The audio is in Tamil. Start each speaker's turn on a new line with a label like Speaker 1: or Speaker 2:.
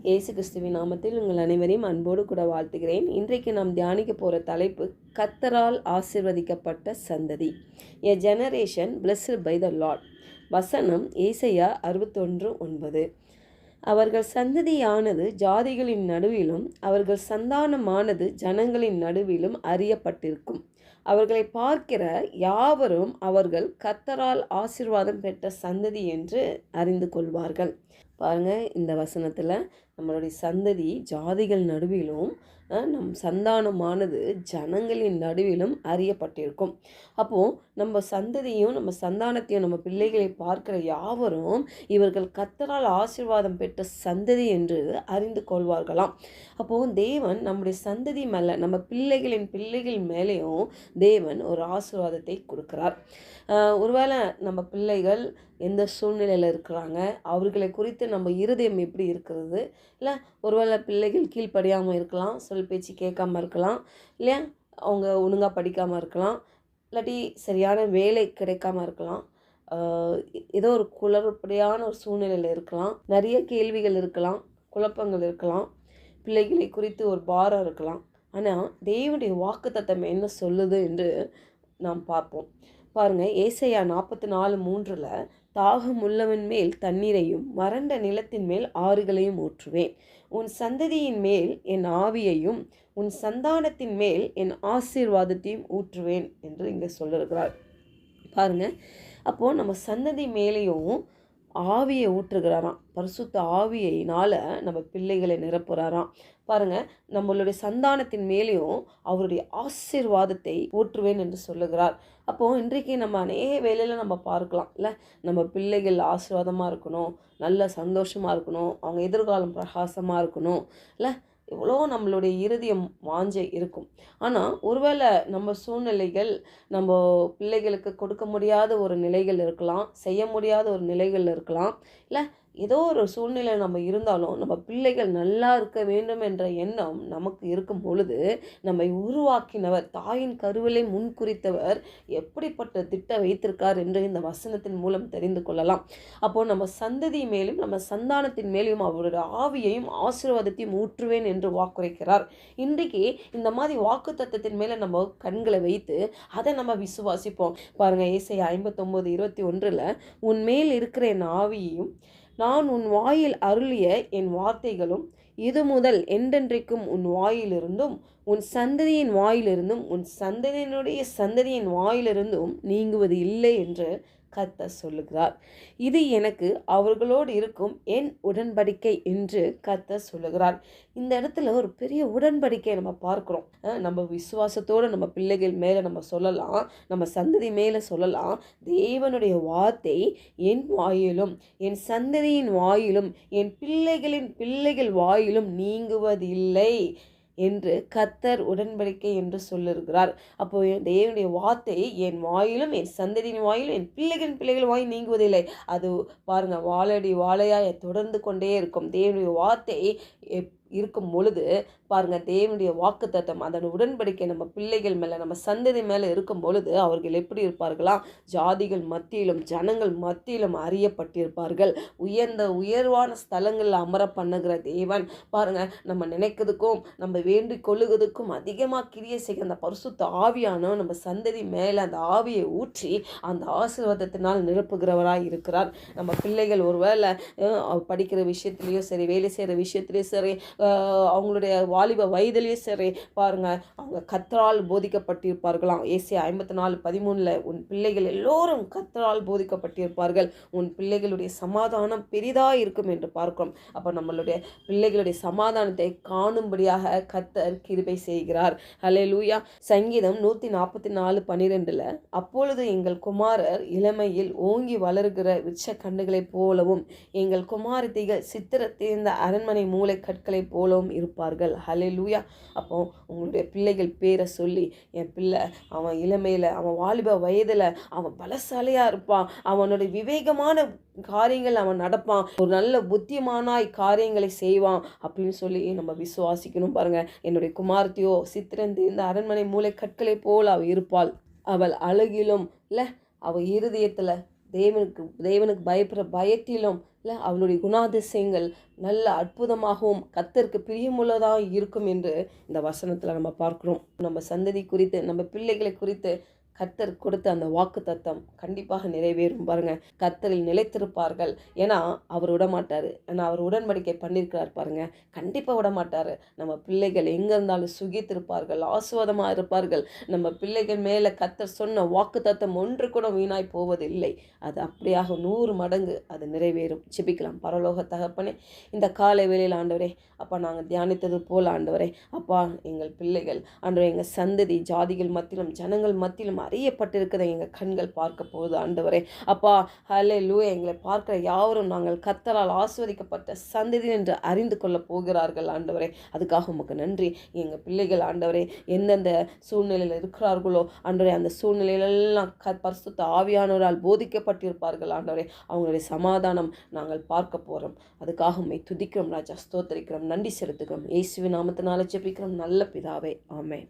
Speaker 1: இயேசு கிறிஸ்துவின் நாமத்தில் உங்கள் அனைவரையும் அன்போடு கூட வாழ்த்துகிறேன். இன்றைக்கு நாம் தியானிக்க போகிற தலைப்பு கர்த்தரால் ஆசீர்வதிக்கப்பட்ட சந்ததி, a generation blessed by the lord. வசனம் ஏசாயா 61:9. அவர்கள் சந்ததியானது ஜாதிகளின் நடுவிலும் அவர்கள் சந்தானமானது ஜனங்களின் நடுவிலும் அறியப்பட்டிருக்கும். அவர்களை பார்க்கிற யாவரும் அவர்கள் கர்த்தரால் ஆசீர்வாதம் பெற்ற சந்ததி என்று அறிந்து கொள்வார்கள். பாருங்கள், இந்த வசனத்தில் நம்மளுடைய சந்ததி ஜாதிகள் நடுவிலும் நம் சந்தானமானது ஜனங்களின் நடுவிலும் அறியப்பட்டிருக்கும். அப்போது நம்ம சந்ததியும் நம்ம சந்தானத்தையும் நம்ம பிள்ளைகளை பார்க்கிற யாவரும் இவர்கள் கர்த்தரால் ஆசீர்வாதம் பெற்ற சந்ததி என்று அறிந்து கொள்வார்களாம். அப்போது தேவன் நம்முடைய சந்ததி மேலே, நம்ம பிள்ளைகள் மேலேயும் தேவன் ஒரு ஆசீர்வாதத்தை கொடுக்குறார். ஒருவேளை நம்ம பிள்ளைகள் எந்த சூழ்நிலையில் இருக்கிறாங்க, அவர்களை குறித்து நம்ம இருதயம் எப்படி இருக்கிறது, இல்லை ஒருவேளை பிள்ளைகள் கீழ்ப்படியாமல் இருக்கலாம், சொல் பேச்சு கேட்காமல் இருக்கலாம், இல்லையா அவங்க ஒழுங்காக படிக்காமல் இருக்கலாம், இல்லாட்டி சரியான வேலை கிடைக்காமல் இருக்கலாம், ஏதோ ஒரு குளறுபடியான ஒரு சூழ்நிலையில் இருக்கலாம், நிறைய கேள்விகள் இருக்கலாம், குழப்பங்கள் இருக்கலாம், பிள்ளைகளை குறித்து ஒரு பாரம் இருக்கலாம். ஆனால் தேவனுடைய வாக்குத்தத்தம் என்ன சொல்லுது என்று நாம் பார்ப்போம். பாருங்கள், ஏசாயா 44:3 தாகம் உள்ளவன் மேல் தண்ணீரையும் வறண்ட நிலத்தின் மேல் ஆறுகளையும் ஊற்றுவேன், உன் சந்ததியின் மேல் என் ஆவியையும் உன் சந்தானத்தின் மேல் என் ஆசீர்வாதத்தையும் ஊற்றுவேன் என்று இங்கே சொல்லியிருக்கிறார். பாருங்கள், அப்போது நம்ம சந்ததி மேலேயும் ஆவியை ஊற்றுகிறாராம். பரிசுத்த ஆவியினால் நம்ம பிள்ளைகளை நிரப்புகிறாராம். பாருங்கள், நம்மளுடைய சந்தானத்தின் மேலேயும் அவருடைய ஆசீர்வாதத்தை ஊற்றுவேன் என்று சொல்லுகிறார். அப்போது இன்றைக்கு நம்ம அநேக வேலையில் நம்ம பார்க்கலாம், இல்லை நம்ம பிள்ளைகள் ஆசீர்வாதமாக இருக்கணும், நல்ல சந்தோஷமாக இருக்கணும், அவங்க எதிர்காலம் பிரகாசமாக இருக்கணும், இல்லை எவ்வளோ நம்மளுடைய இருதயம் வாஞ்சை இருக்கும். ஆனால் ஒருவேளை நம்ம சூழ்நிலைகள் நம்ம பிள்ளைகளுக்கு கொடுக்க முடியாத ஒரு நிலைகள் இருக்கலாம், செய்ய முடியாத ஒரு நிலைகள் இருக்கலாம், இல்லை ஏதோ ஒரு சூழ்நிலை நம்ம இருந்தாலும் நம்ம பிள்ளைகள் நல்லா இருக்க வேண்டும் என்ற எண்ணம் நமக்கு இருக்கும் பொழுது, நம்மை உருவாக்கினவர், தாயின் கருவிலை முன்குறித்தவர் எப்படிப்பட்ட திட்டம் வைத்திருக்கார் என்று இந்த வசனத்தின் மூலம் தெரிந்து கொள்ளலாம். அப்போது நம்ம சந்ததி மேலும் நம்ம சந்தானத்தின் மேலும் அவருடைய ஆவியையும் ஆசீர்வாதத்தையும் ஊற்றுவேன் என்று வாக்குரைக்கிறார். இன்றைக்கு இந்த மாதிரி வாக்கு தத்தத்தின் மேலே நம்ம கண்களை வைத்து அதை நம்ம விசுவாசிப்போம். பாருங்கள், ஏசாயா 59:21 உன் மேல் இருக்கிற என் ஆவியையும் நான் உன் வாயில் அருளிய என் வார்த்தைகளும் இது முதல் என்றென்றைக்கும் உன் வாயிலிருந்தும் உன் சந்ததியின் வாயிலிருந்தும் உன் சந்ததியினுடைய சந்ததியின் வாயிலிருந்தும் நீங்குவது இல்லை என்று கர்த்தர் சொல்லுகிறார். இது எனக்கு அவர்களோடு இருக்கும் என் உடன்படிக்கை என்று கர்த்தர் சொல்லுகிறார். இந்த இடத்துல ஒரு பெரிய உடன்படிக்கை நம்ம பார்க்குறோம். நம்ம விசுவாசத்தோடு நம்ம பிள்ளைகள் மேலே நம்ம சொல்லலாம், நம்ம சந்ததி மேலே சொல்லலாம், தேவனுடைய வார்த்தை என் வாயிலும் என் சந்ததியின் வாயிலும் என் பிள்ளைகள் வாயிலும் நீங்குவதில்லை என்று கர்த்தர் உடன்படிக்கை என்று சொல்லியிருக்கிறார். அப்போ தேவனுடைய வார்த்தை என் வாயிலும் என் சந்ததியின் வாயிலும் என் பிள்ளைகள் வாயில் நீங்குவதில்லை. அது பாருங்கள், வாழடி வாழையாய் தொடர்ந்து கொண்டே இருக்கும். தேவனுடைய வார்த்தை இருக்கும் பொழுது பாருங்கள், தேவனுடைய வாக்குத்தத்தம், அதன் உடன்படிக்கை நம்ம பிள்ளைகள் மேலே நம்ம சந்ததி மேலே இருக்கும் பொழுது அவர்கள் எப்படி இருப்பார்களாம்? ஜாதிகள் மத்தியிலும் ஜனங்கள் மத்தியிலும் அறியப்பட்டிருப்பார்கள். உயர்வான ஸ்தலங்களில் அமர பண்ணுகிற தேவன் பாருங்கள், நம்ம நினைக்கிறதுக்கும் நம்ம வேண்டி கொள்ளுவதற்கும் அதிகமாக கிரியை செய்ய அந்த பரிசுத்த ஆவியான நம்ம சந்ததி மேலே அந்த ஆவியை ஊற்றி அந்த ஆசீர்வாதத்தினால் நிரப்புகிறவராய் இருக்கிறார். நம்ம பிள்ளைகள் ஒருவேளை படிக்கிற விஷயத்துலேயோ சரி, வேலை செய்கிற விஷயத்துலேயும் சரி, அவங்களுடைய வாலிப வயதிலேயே சரி, பாருங்கள், அவங்க கர்த்தரால் போதிக்கப்பட்டிருப்பார்களாம். ஏசாயா 54:13 உன் பிள்ளைகள் எல்லோரும் கர்த்தரால் போதிக்கப்பட்டிருப்பார்கள், உன் பிள்ளைகளுடைய சமாதானம் பெரிதாக இருக்கும் என்று பார்க்கிறோம். அப்போ நம்மளுடைய பிள்ளைகளுடைய சமாதானத்தை காணும்படியாக கர்த்தர் கிருபை செய்கிறார். ஹல்லேலூயா. சங்கீதம் 144:12 அப்பொழுது எங்கள் குமாரர் இளமையில் ஓங்கி வளர்கிற விருட்ச கண்டுகளைப் போலவும் எங்கள் குமாரத்திகள் சித்திரத்தேர்ந்த அரண்மனை மூளை கற்களை போலவும் இருப்பார்கள். ஹல்லேலூயா. அப்போ உங்களுடைய பிள்ளைகள் பேரை சொல்லி, என் பிள்ளை அவன் இளமையில் அவன் வாலிப வயதில் அவன் பலசாலியாக இருப்பான், அவனுடைய விவேகமான காரியங்கள் அவன் நடப்பான், ஒரு நல்ல புத்திமானாய் காரியங்களை செய்வான் அப்படின்னு சொல்லி நம்ம விசுவாசிக்கணும். பாருங்கள், என்னுடைய குமார்த்தியோ சித்திரன் தேர்ந்த அரண்மனை மூளை கற்களை போல் அவள் இருப்பாள், அவள் அழகிலும் இல்லை அவள் இருதயத்தில் தேவனுக்கு பயப்படுற பயத்திலும் இல்லை அவளுடைய குணாதிசயங்கள் நல்ல அற்புதமாகவும் கர்த்தருக்கு பிரியமுள்ளதாக இருக்கும் என்று இந்த வசனத்தில் நம்ம பார்க்குறோம். நம்ம சந்ததி குறித்து, நம்ம பிள்ளைகளை குறித்து கர்த்தர் கொடுத்த அந்த வாக்கு தத்தம் கண்டிப்பாக நிறைவேறும் பாருங்க. கர்த்தரில் நிலைத்திருப்பார்கள். ஏன்னா அவர் விடமாட்டார். ஏன்னா அவர் உடன்படிக்கை பண்ணியிருக்கிறார் பாருங்க. கண்டிப்பாக விடமாட்டார். நம்ம பிள்ளைகள் எங்கே இருந்தாலும் சுகித்திருப்பார்கள், ஆசுவாதமாக இருப்பார்கள். நம்ம பிள்ளைகள் மேலே கர்த்தர் சொன்ன வாக்கு தத்தம் ஒன்று கூட வீணாய் போவதில்லை. அது அப்படியாக 100 மடங்கு அது நிறைவேறும். ஜெபிக்கலாம். பரலோக தகப்பனே, இந்த காலை வேளையில் ஆண்டவரே, அப்பா நாங்கள் தியானித்தது போல் ஆண்டவரே, அப்பா எங்கள் பிள்ளைகள் ஆண்டவரே, எங்கள் சந்ததி ஜாதிகள் மத்தியிலும் ஜனங்கள் மத்தியிலும் அறியப்பட்டிருக்கிறத எங்கள் கண்கள் பார்க்க போகுது ஆண்டவரே. அப்பா ஹல்லேலூயா, எங்களை பார்க்கிற யாவரும் நாங்கள் கர்த்தரால் ஆசீர்வதிக்கப்பட்ட சந்ததி என்று அறிந்து கொள்ள போகிறார்கள் ஆண்டவரே. அதுக்காக உமக்கு நன்றி. எங்கள் பிள்ளைகள் ஆண்டவரே எந்தெந்த சூழ்நிலையில் இருக்கிறார்களோ ஆண்டவரே, அந்த சூழ்நிலையிலெல்லாம் பரிசுத்த ஆவியானவரால் போதிக்கப்பட்டிருப்பார்கள் ஆண்டவரே. அவங்களுடைய சமாதானம் நாங்கள் பார்க்க போகிறோம். அதுக்காக உம்மை துதிக்கிறோம் ராஜா, ஸ்தோத்தரிக்கிறோம், நன்றி செலுத்துகிறோம். இயேசுவின் நாமத்தினால ஜெபிக்கிறோம் நல்ல பிதாவே, ஆமென்.